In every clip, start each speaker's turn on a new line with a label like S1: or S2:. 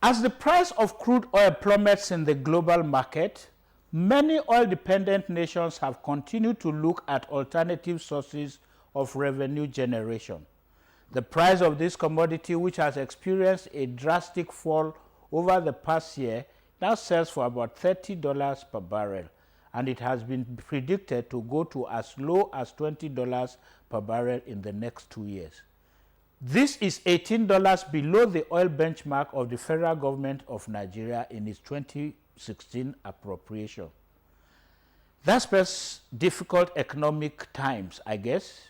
S1: As the price of crude oil plummets in the global market, many oil-dependent nations have continued to look at alternative sources of revenue generation. The price of this commodity, which has experienced a drastic fall over the past year, now sells for about $30 per barrel, and it has been predicted to go to as low as $20 per barrel in the next 2 years. This is $18 below the oil benchmark of the federal government of Nigeria in its 2016 appropriation. That spells difficult economic times, I guess.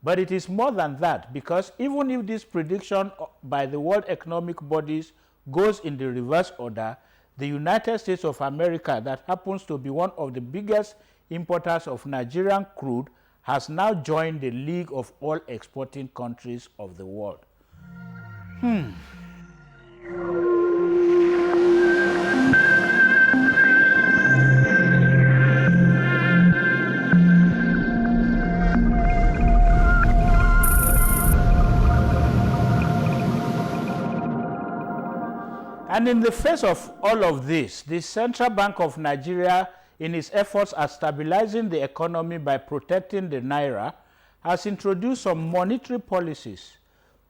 S1: But it is more than that, because even if this prediction by the World Economic Bodies goes in the reverse order, the United States of America, that happens to be one of the biggest importers of Nigerian crude, has now joined the League of Oil Exporting Countries of the world. And in the face of all of this, the Central Bank of Nigeria, in its efforts at stabilizing the economy by protecting the naira, has introduced some monetary policies.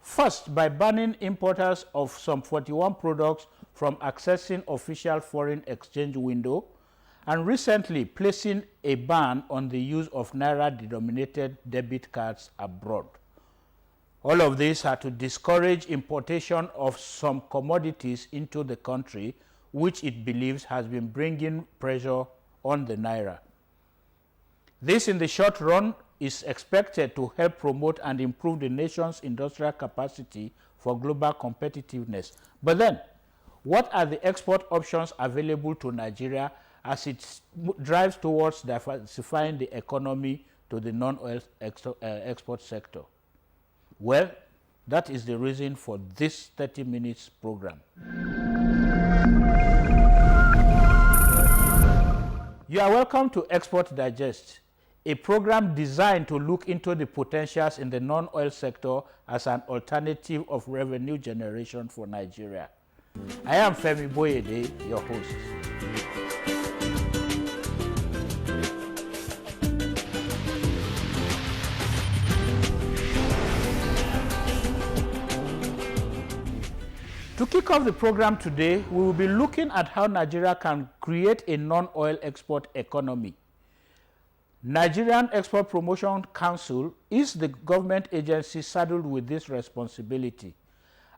S1: First, by banning importers of some 41 products from accessing official foreign exchange window, and recently placing a ban on the use of naira-denominated debit cards abroad. All of these are to discourage importation of some commodities into the country, which it believes has been bringing pressure on the naira. This, in the short run, is expected to help promote and improve the nation's industrial capacity for global competitiveness. But then, what are the export options available to Nigeria as it drives towards diversifying the economy to the non-oil export sector? Well, that is the reason for this 30 minutes program. You are welcome to Export Digest, a program designed to look into the potentials in the non-oil sector as an alternative of revenue generation for Nigeria. I am Femi Boyede, your host. To kick off the program today, we will be looking at how Nigeria can create a non-oil export economy. Nigerian Export Promotion Council is the government agency saddled with this responsibility.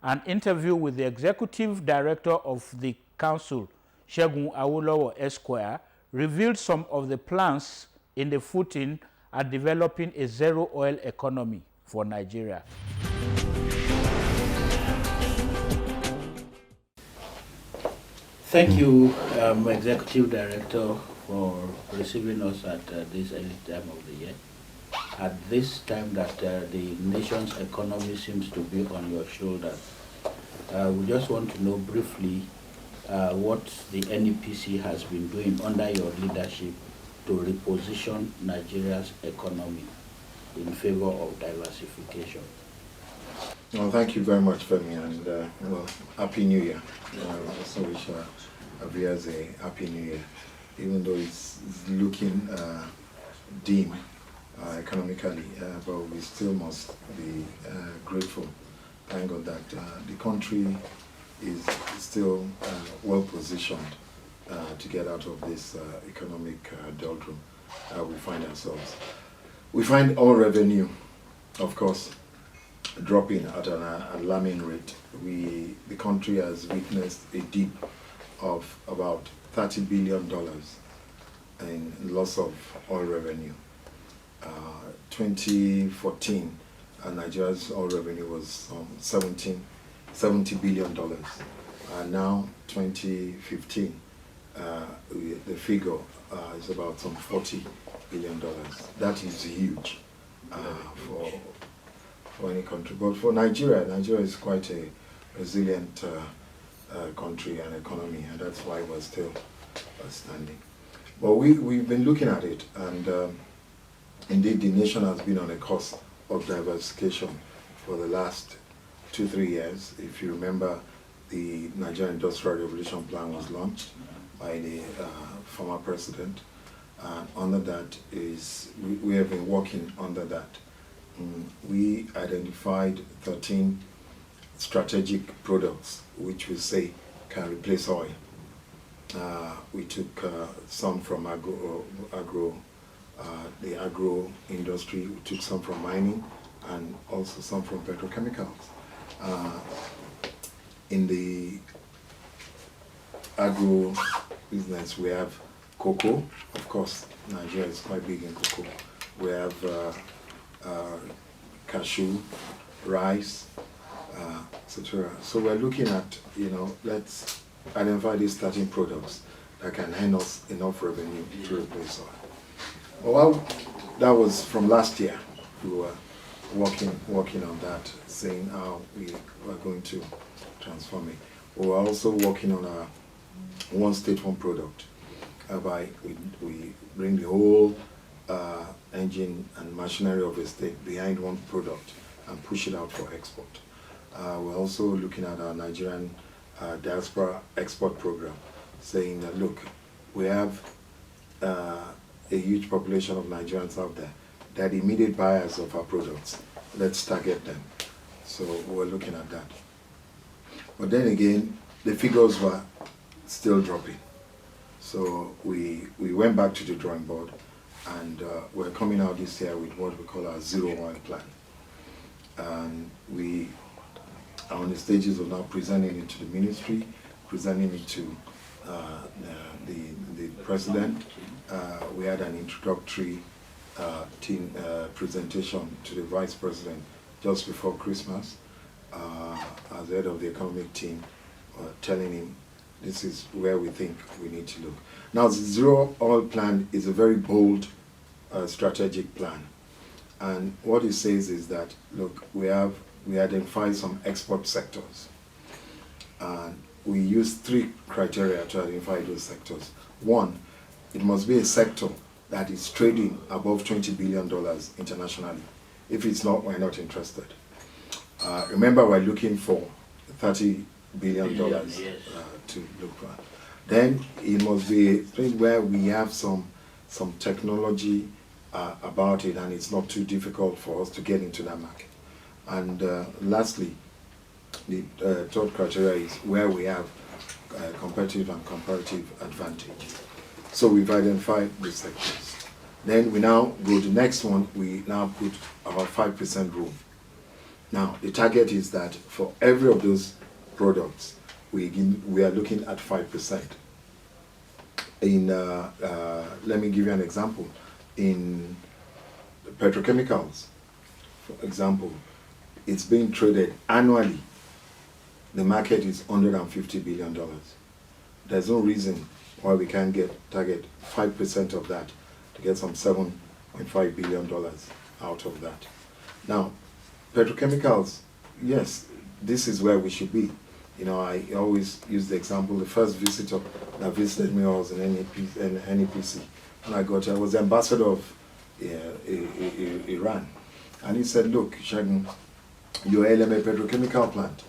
S1: An interview with the executive director of the council, Segun Awolowo Esquire, revealed some of the plans in the footing at developing a zero-oil economy for Nigeria. Thank you, Executive Director, for receiving us at this early time of the year. At this time that the nation's economy seems to be on your shoulders, we just want to know briefly what the NEPC has been doing under your leadership to reposition Nigeria's economy in favor of diversification.
S2: Well, thank you very much, Femi, and well, Happy New Year. I also wish Aviaz a Happy New Year, even though it's looking dim economically, but we still must be grateful. Thank God that the country is still well positioned to get out of this economic doldrum we find ourselves. We find all revenue, of course, dropping at an alarming rate. The country has witnessed a dip of about $30 billion in loss of oil revenue. 2014, Nigeria's oil revenue was $70 billion. Now, 2015, the figure is about some $40 billion. That is huge for any country. But for Nigeria, Nigeria is quite a resilient country and economy, and that's why we're still standing. But we've been looking at it, and indeed the nation has been on a course of diversification for the last 2-3 years. If you remember, the Nigerian Industrial Revolution Plan was launched by the former president. Under that is, we have been working under that. We identified 13 strategic products which we say can replace oil. We took some from the agro industry, we took some from mining, and also some from petrochemicals. In the agro business, we have cocoa. Of course, Nigeria is quite big in cocoa. We have cashew, rice, etc. So we're looking at, let's identify these 13 products that can hand us enough revenue to replace oil. Well, that was from last year. We were working on that, saying how we were going to transform it. We were also working on a one state, one product, whereby we bring the whole engine and machinery of a state behind one product and push it out for export. We're also looking at our Nigerian diaspora export program, saying that, look, we have a huge population of Nigerians out there. They're the immediate buyers of our products. Let's target them. So we're looking at that. But then again, the figures were still dropping. So we went back to the drawing board, and we're coming out this year with what we call our zero oil plan. And we are on the stages of now presenting it to the ministry, presenting it to the president. We had an introductory presentation to the vice president just before Christmas as head of the economic team, telling him this is where we think we need to look. Now, the zero oil plan is a very bold strategic plan. And what it says is that, look, we identify some export sectors. And we use 3 criteria to identify those sectors. One, it must be a sector that is trading above $20 billion internationally. If it's not, we're not interested. Remember, we're looking for $30 billion to look for. Then it must be a place where we have some technology about it, and it's not too difficult for us to get into that market. And lastly, the third criteria is where we have competitive and comparative advantage. So we've identified the sectors. Then we now go to the next one. We now put our 5% rule. Now the target is that for every of those products, we are looking at 5%. In let me give you an example. In petrochemicals, for example, it's being traded annually. The market is $150 billion. There's no reason why we can't target 5% of that to get some $7.5 billion out of that. Now, petrochemicals, yes, this is where we should be. I always use the example, the first visitor that visited me was in NEPC. And I was the ambassador of Iran. And he said, look, Shagun, your LMA petrochemical plant,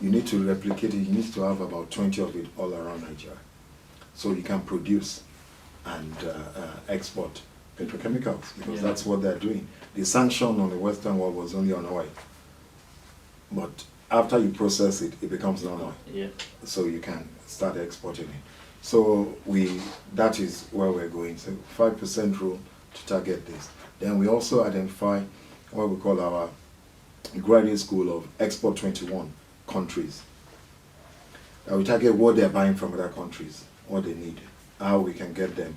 S2: you need to replicate it. You need to have about 20 of it all around Nigeria. So you can produce and export petrochemicals, because that's what they're doing. The sanction on the Western world was only on oil. But after you process it, it becomes non-oil. Yeah. So you can start exporting it. So that is where we're going. So 5% rule to target this. Then we also identify what we call our graduate school of Export 21 countries. We target what they're buying from other countries, what they need, how we can get them.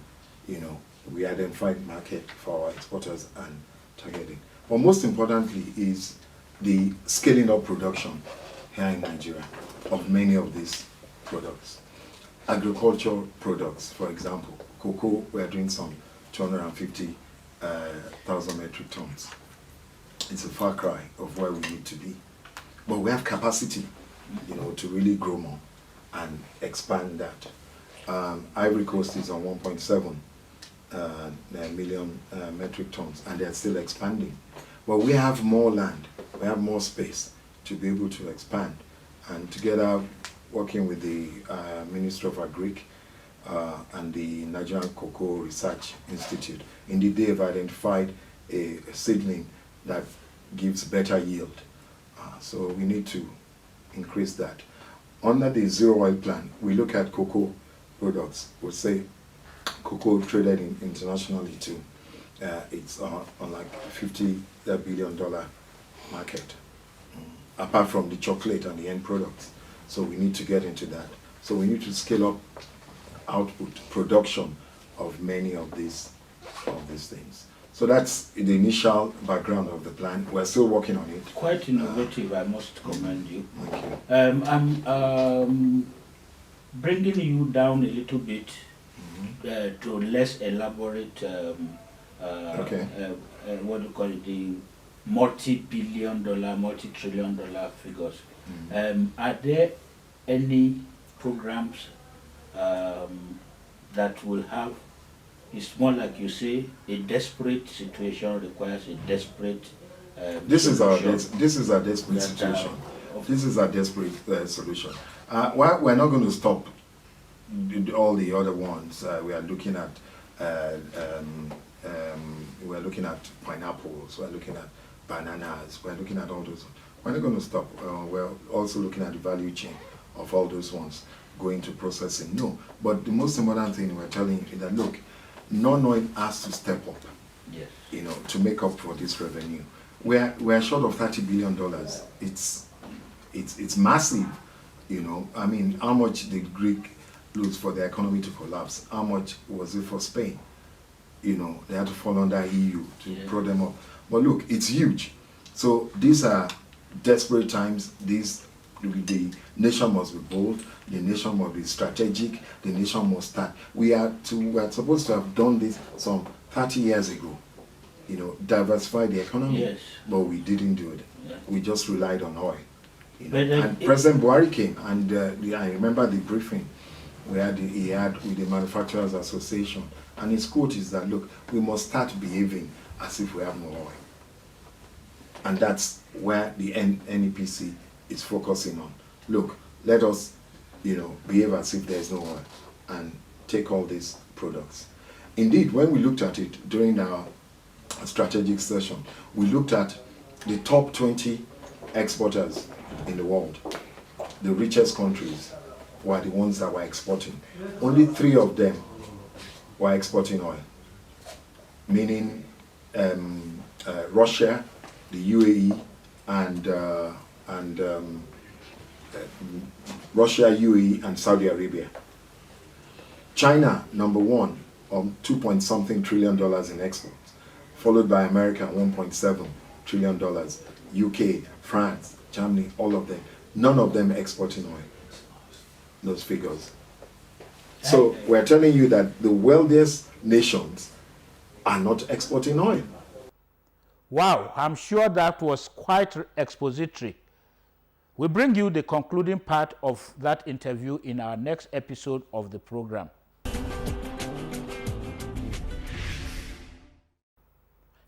S2: We identify the market for our exporters and targeting. But most importantly is the scaling up production here in Nigeria of many of these products. Agricultural products, for example, cocoa, we are doing some 250,000 metric tons. It's a far cry of where we need to be. But we have capacity, to really grow more and expand that. Ivory Coast is on 1.7 million metric tons, and they're still expanding. But we have more land, we have more space to be able to expand. And together working with the Ministry of Agric and the Nigerian Cocoa Research Institute. Indeed, they have identified a seedling that gives better yield. So we need to increase that. Under the zero oil plan, we look at cocoa products. We'll say cocoa traded internationally too. It's on like $50 billion market, apart from the chocolate and the end products. So we need to get into that. So we need to scale up output, production of many of these things. So that's the initial background of the plan. We're still working on it.
S1: Quite innovative, I must commend you.
S2: Thank you.
S1: I'm bringing you down a little bit to less elaborate, what do you call it, the multi-billion dollar, multi-trillion dollar figures. Are there any programs that will have, it's more like you say, a desperate situation requires a desperate
S2: This is our
S1: solution
S2: desperate situation. This is our desperate solution. We're not going to stop all the other ones. We are looking at pineapples. We're looking at bananas. We're looking at all those. We're not going to stop. We're also looking at the value chain of all those ones going to processing. No, but the most important thing we're telling you is that look, non-oil has to step up.
S1: Yes.
S2: You know, to make up for this revenue. We're short of $30 billion. It's massive. You know, I mean, how much did Greek lose for the economy to collapse? How much was it for Spain? You know, they had to fall under EU to pro them up. But look, it's huge. So these are desperate times. The nation must be bold. The nation must be strategic. The nation must start. We are supposed to have done this some 30 years ago. You know, diversify the economy.
S1: Yes.
S2: But we didn't do it.
S1: Yeah.
S2: We just relied on oil. You know?
S1: But
S2: And President Buhari came, and I remember the briefing he had with the Manufacturers Association, and his quote is that, look, we must start behaving as if we have no oil. And that's where the NEPC is focusing on. Look, let us, you know, behave as if there's no oil and take all these products. Indeed, when we looked at it during our strategic session, we looked at the top 20 exporters in the world. The richest countries were the ones that were exporting. Only 3 of them were exporting oil, meaning Russia, the UAE, and Russia, UAE, and Saudi Arabia. China, number 1, on $2.something trillion in exports, followed by America, $1.7 trillion, UK, France, Germany, all of them. None of them exporting oil. Those figures. So we're telling you that the wealthiest nations are not exporting oil.
S1: Wow, I'm sure that was quite expository. We bring you the concluding part of that interview in our next episode of the program.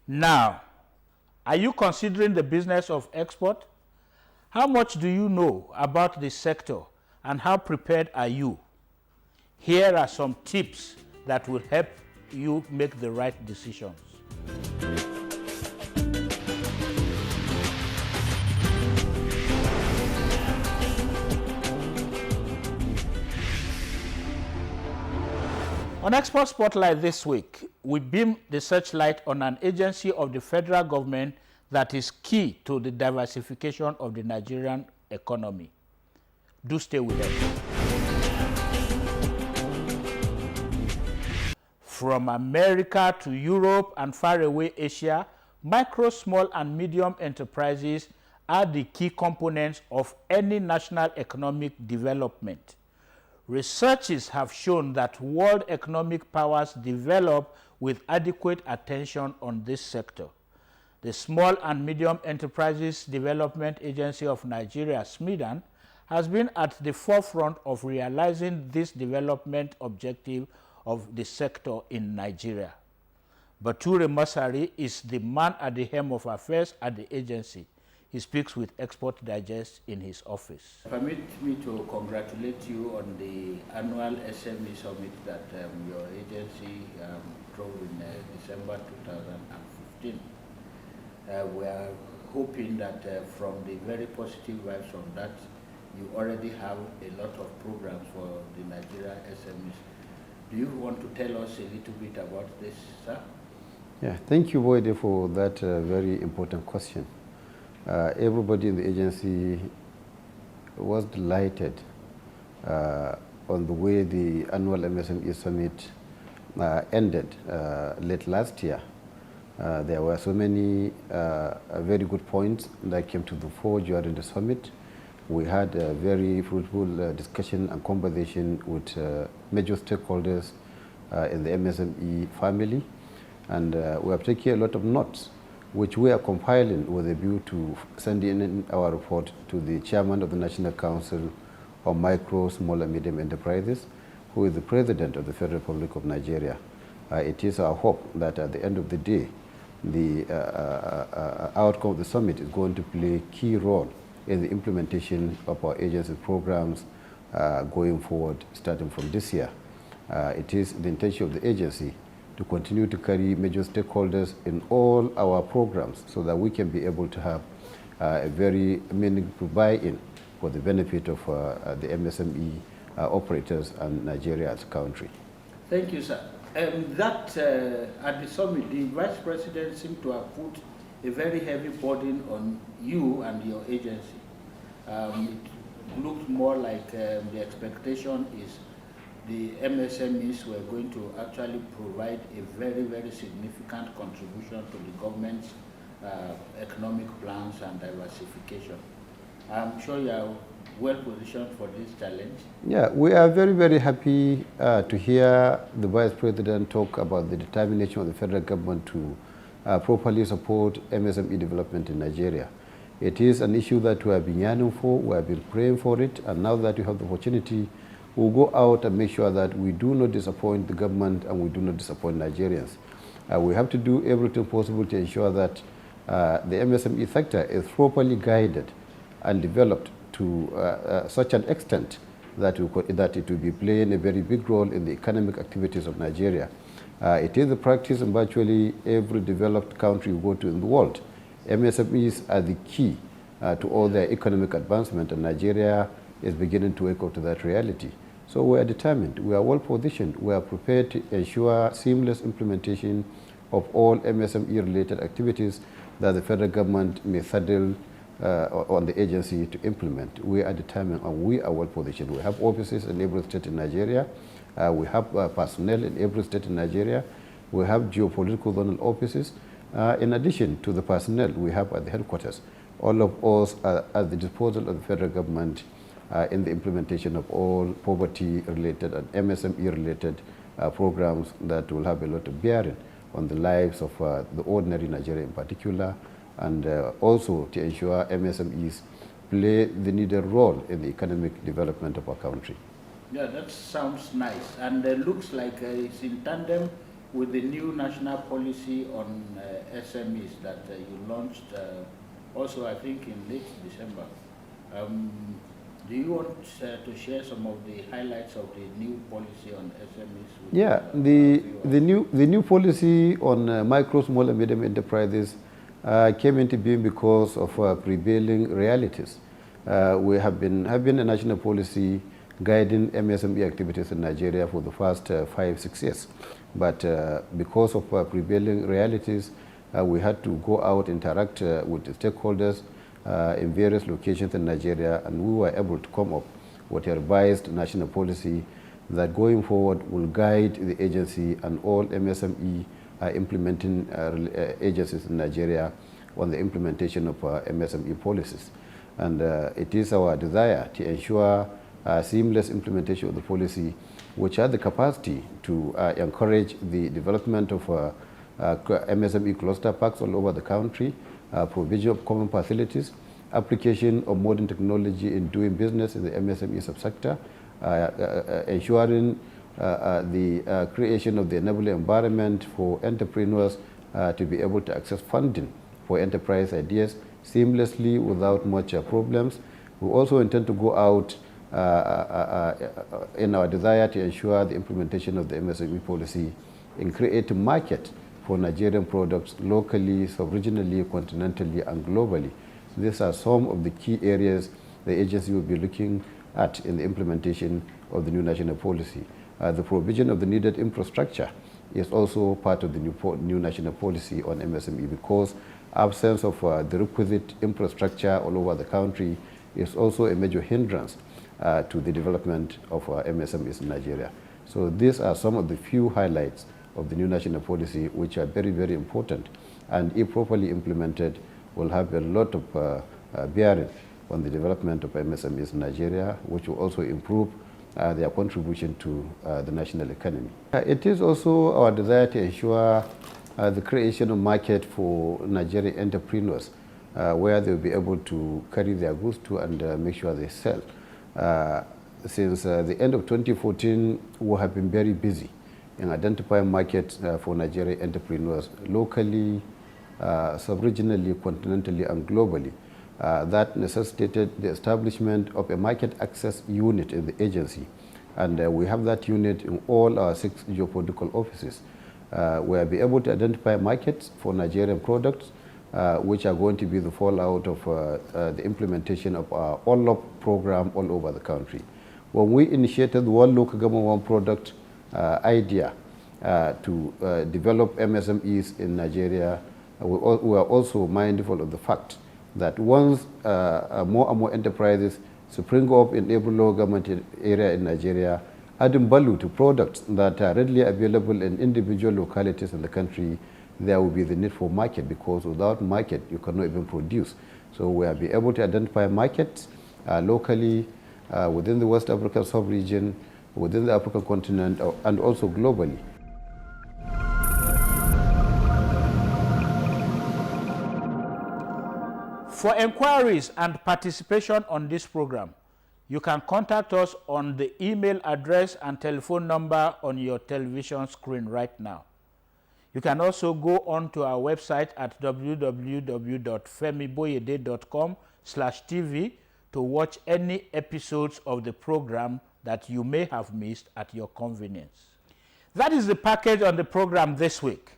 S1: Now, are you considering the business of export? How much do you know about this sector and how prepared are you? Here are some tips that will help you make the right decisions. On Export Spotlight this week, we beam the searchlight on an agency of the federal government that is key to the diversification of the Nigerian economy. Do stay with us. From America to Europe and faraway Asia, micro, small, and medium enterprises are the key components of any national economic development. Researches have shown that world economic powers develop with adequate attention on this sector. The Small and Medium Enterprises Development Agency of Nigeria, SMEDAN, has been at the forefront of realizing this development objective of the sector in Nigeria. Bature Masari is the man at the helm of affairs at the agency. He speaks with Export Digest in his office.
S3: Permit me to congratulate you on the annual SME Summit that your agency drove in December 2015. We are hoping that from the very positive vibes from that, you already have a lot of programs for the Nigeria SMEs. Do you want to tell us a little bit about this, sir?
S4: Yeah, thank you, Boyde, for that very important question. Everybody in the agency was delighted on the way the annual MSME Summit ended late last year. There were so many very good points that came to the fore during the summit. We had a very fruitful discussion and conversation with major stakeholders in the MSME family, and we have taken a lot of notes, which we are compiling with a view to sending in our report to the chairman of the National Council on Micro, Small and Medium Enterprises, who is the president of the Federal Republic of Nigeria. It is our hope that at the end of the day, the outcome of the summit is going to play a key role in the implementation of our agency programs going forward, starting from this year. It is the intention of the agency to continue to carry major stakeholders in all our programs so that we can be able to have a very meaningful buy-in for the benefit of the MSME operators and Nigeria as a country.
S3: Thank you, sir. At the summit, the Vice President seemed to have put a very heavy burden on you and your agency. It looked more like the expectation is the MSMEs were going to actually provide a very, very significant contribution to the government's economic plans and diversification. I'm sure you are well positioned for this challenge.
S4: Yeah, we are very, very happy to hear the Vice President talk about the determination of the federal government to properly support MSME development in Nigeria. It is an issue that we have been yearning for, we have been praying for it, and now that we have the opportunity, we'll go out and make sure that we do not disappoint the government and we do not disappoint Nigerians. We have to do everything possible to ensure that the MSME sector is properly guided and developed to such an extent that it will be playing a very big role in the economic activities of Nigeria. It is a practice in virtually every developed country you go to in the world. MSMEs are the key to all their economic advancement, and Nigeria is beginning to wake up to that reality. So we are determined, we are well positioned, we are prepared to ensure seamless implementation of all MSME-related activities that the federal government may saddle on the agency to implement. We are determined and we are well positioned. We have offices in every state in Nigeria. We have personnel in every state in Nigeria. We have geopolitical zonal offices. In addition to the personnel we have at the headquarters, all of us are at the disposal of the federal government in the implementation of all poverty-related and MSME-related programs that will have a lot of bearing on the lives of the ordinary Nigeria in particular, and also to ensure MSMEs play the needed role in the economic development of our country.
S3: Yeah, that sounds nice, and looks like it's in tandem with the new national policy on SMEs that you launched also, I think, in late December. Do you want to share some of the highlights of the new policy on SMEs?
S4: Yeah, the new policy on micro, small and medium enterprises came into being because of prevailing realities. We have been having a national policy guiding MSME activities in Nigeria for the past 5-6 years. But because of prevailing realities, we had to go out, interact with the stakeholders in various locations in Nigeria, and we were able to come up with a revised national policy that going forward will guide the agency and all MSME implementing agencies in Nigeria on the implementation of MSME policies. And it is our desire to ensure seamless implementation of the policy, which has the capacity to encourage the development of MSME cluster parks all over the country, provision of common facilities, application of modern technology in doing business in the MSME subsector, ensuring the creation of the enabling environment for entrepreneurs to be able to access funding for enterprise ideas, seamlessly without much problems. We also intend to go out in our desire to ensure the implementation of the MSME policy and create a market for Nigerian products locally, sub-regionally, continentally, and globally. These are some of the key areas the agency will be looking at in the implementation of the new national policy. The provision of the needed infrastructure is also part of the new national policy on MSME, because absence of the requisite infrastructure all over the country is also a major hindrance to the development of MSMEs in Nigeria. So these are some of the few highlights of the new national policy, which are very, very important, and if properly implemented, will have a lot of bearing on the development of MSMEs in Nigeria, which will also improve their contribution to the national economy. It is also our desire to ensure the creation of market for Nigerian entrepreneurs, where they'll be able to carry their goods to and make sure they sell. Since the end of 2014, we have been very busy in identifying markets for Nigerian entrepreneurs locally, sub-regionally, continentally, and globally. That necessitated the establishment of a market access unit in the agency. And we have that unit in all our 6 geopolitical offices. We'll be able to identify markets for Nigerian products, which are going to be the fallout of the implementation of our OLOP program all over the country. When we initiated the One Local Government One Product idea to develop MSMEs in Nigeria, we are also mindful of the fact that once more and more enterprises spring up in every local government area in Nigeria, adding value to products that are readily available in individual localities in the country, there will be the need for market, because without market, you cannot even produce. So we will be able to identify markets locally, within the West African sub-region, within the African continent, and also globally.
S1: For inquiries and participation on this program, you can contact us on the email address and telephone number on your television screen right now. You can also go on to our website at www.femiboyede.com/TV to watch any episodes of the program that you may have missed at your convenience. That is the package on the program this week.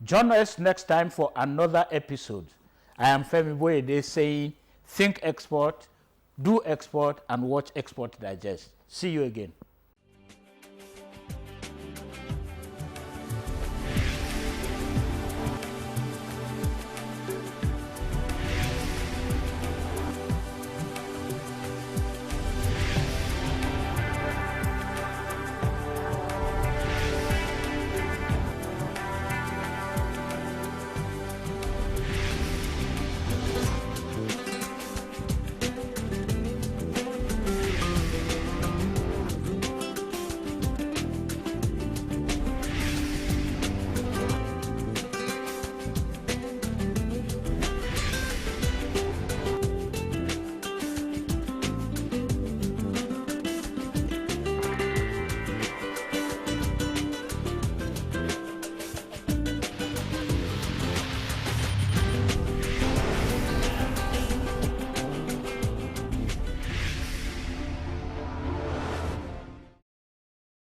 S1: Join us next time for another episode. I am Femi Boyede saying, think export, do export, and watch Export Digest. See you again.